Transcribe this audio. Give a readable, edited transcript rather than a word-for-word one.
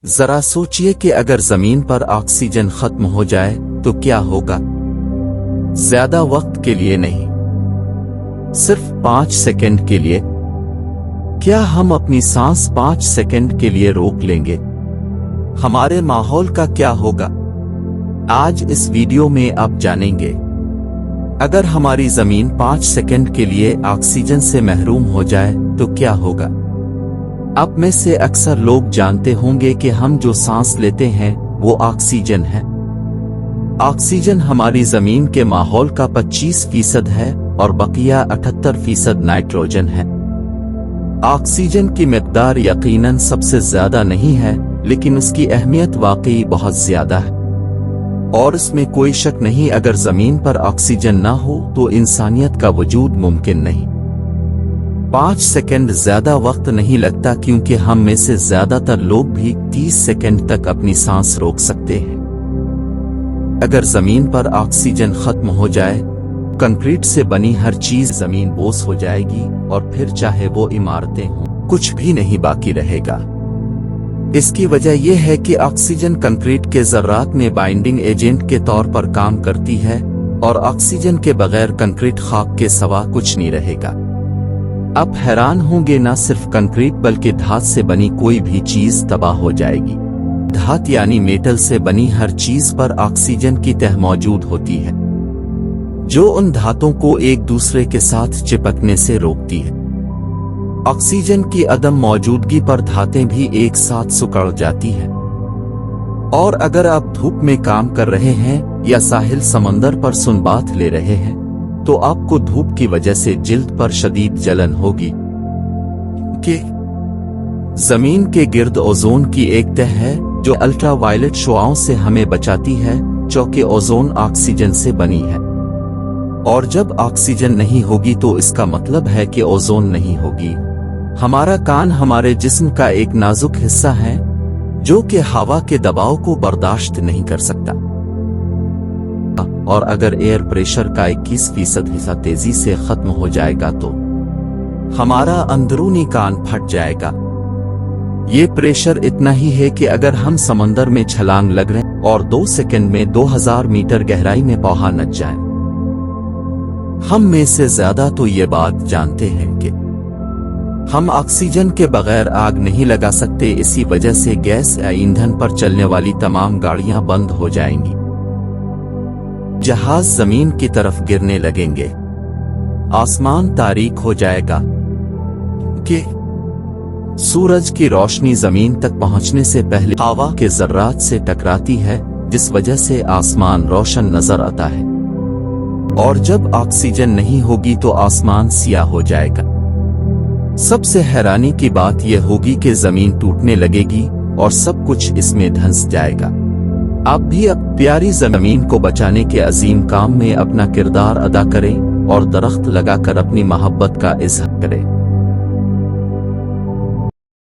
ذرا سوچئے کہ اگر زمین پر آکسیجن ختم ہو جائے تو کیا ہوگا؟ زیادہ وقت کے لیے نہیں، صرف 5 سیکنڈ کے لیے۔ کیا ہم اپنی سانس 5 سیکنڈ کے لیے روک لیں گے؟ ہمارے ماحول کا کیا ہوگا؟ آج اس ویڈیو میں آپ جانیں گے۔ اگر ہماری زمین 5 سیکنڈ کے لیے آکسیجن سے محروم ہو جائے تو کیا ہوگا؟ آپ میں سے اکثر لوگ جانتے ہوں گے کہ ہم جو سانس لیتے ہیں وہ آکسیجن ہے۔ آکسیجن ہماری زمین کے ماحول کا 25% ہے اور بقیہ 78% نائٹروجن ہے۔ آکسیجن کی مقدار یقیناً سب سے زیادہ نہیں ہے، لیکن اس کی اہمیت واقعی بہت زیادہ ہے، اور اس میں کوئی شک نہیں اگر زمین پر آکسیجن نہ ہو تو انسانیت کا وجود ممکن نہیں۔ 5 سیکنڈ زیادہ وقت نہیں لگتا، کیونکہ ہم میں سے زیادہ تر لوگ بھی 30 سیکنڈ تک اپنی سانس روک سکتے ہیں۔ اگر زمین پر آکسیجن ختم ہو جائے، کنکریٹ سے بنی ہر چیز زمین بوس ہو جائے گی، اور پھر چاہے وہ عمارتیں ہوں، کچھ بھی نہیں باقی رہے گا۔ اس کی وجہ یہ ہے کہ آکسیجن کنکریٹ کے ذرات میں بائنڈنگ ایجنٹ کے طور پر کام کرتی ہے، اور آکسیجن کے بغیر کنکریٹ خاک کے سوا کچھ نہیں رہے گا۔ آپ حیران ہوں گے، نہ صرف کنکریٹ بلکہ دھات سے بنی کوئی بھی چیز تباہ ہو جائے گی۔ دھات یعنی میٹل سے بنی ہر چیز پر آکسیجن کی تہ موجود ہوتی ہے، جو ان دھاتوں کو ایک دوسرے کے ساتھ چپکنے سے روکتی ہے۔ آکسیجن کی عدم موجودگی پر دھاتیں بھی ایک ساتھ سکڑ جاتی ہیں، اور اگر آپ دھوپ میں کام کر رہے ہیں یا ساحل سمندر پر سنبات لے رہے ہیں تو آپ کو دھوپ کی وجہ سے جلد پر شدید جلن ہوگی۔ کہ زمین کے گرد اوزون کی ایک تہ ہے جو الٹرا وائلٹ شعاعوں سے ہمیں بچاتی ہے، چونکہ اوزون آکسیجن سے بنی ہے، اور جب آکسیجن نہیں ہوگی تو اس کا مطلب ہے کہ اوزون نہیں ہوگی۔ ہمارا کان ہمارے جسم کا ایک نازک حصہ ہے جو کہ ہوا کے دباؤ کو برداشت نہیں کر سکتا، اور اگر ایئر پریشر کا 21% حصہ تیزی سے ختم ہو جائے گا تو ہمارا اندرونی کان پھٹ جائے گا۔ یہ پریشر اتنا ہی ہے کہ اگر ہم سمندر میں چھلانگ لگ رہے ہیں اور 2 سیکنڈ میں 2000 میٹر گہرائی میں پوہا نچ جائیں۔ ہم میں سے زیادہ تو یہ بات جانتے ہیں کہ ہم آکسیجن کے بغیر آگ نہیں لگا سکتے، اسی وجہ سے گیس یا ایندھن پر چلنے والی تمام گاڑیاں بند ہو جائیں گی، جہاز زمین کی طرف گرنے لگیں گے، آسمان تاریک ہو جائے گا، کہ سورج کی روشنی زمین تک پہنچنے سے پہلے ہوا کے ذرات سے ٹکراتی ہے، جس وجہ سے آسمان روشن نظر آتا ہے، اور جب آکسیجن نہیں ہوگی تو آسمان سیاہ ہو جائے گا۔ سب سے حیرانی کی بات یہ ہوگی کہ زمین ٹوٹنے لگے گی اور سب کچھ اس میں دھنس جائے گا۔ آپ بھی اب پیاری زمین کو بچانے کے عظیم کام میں اپنا کردار ادا کریں اور درخت لگا کر اپنی محبت کا اظہار کریں۔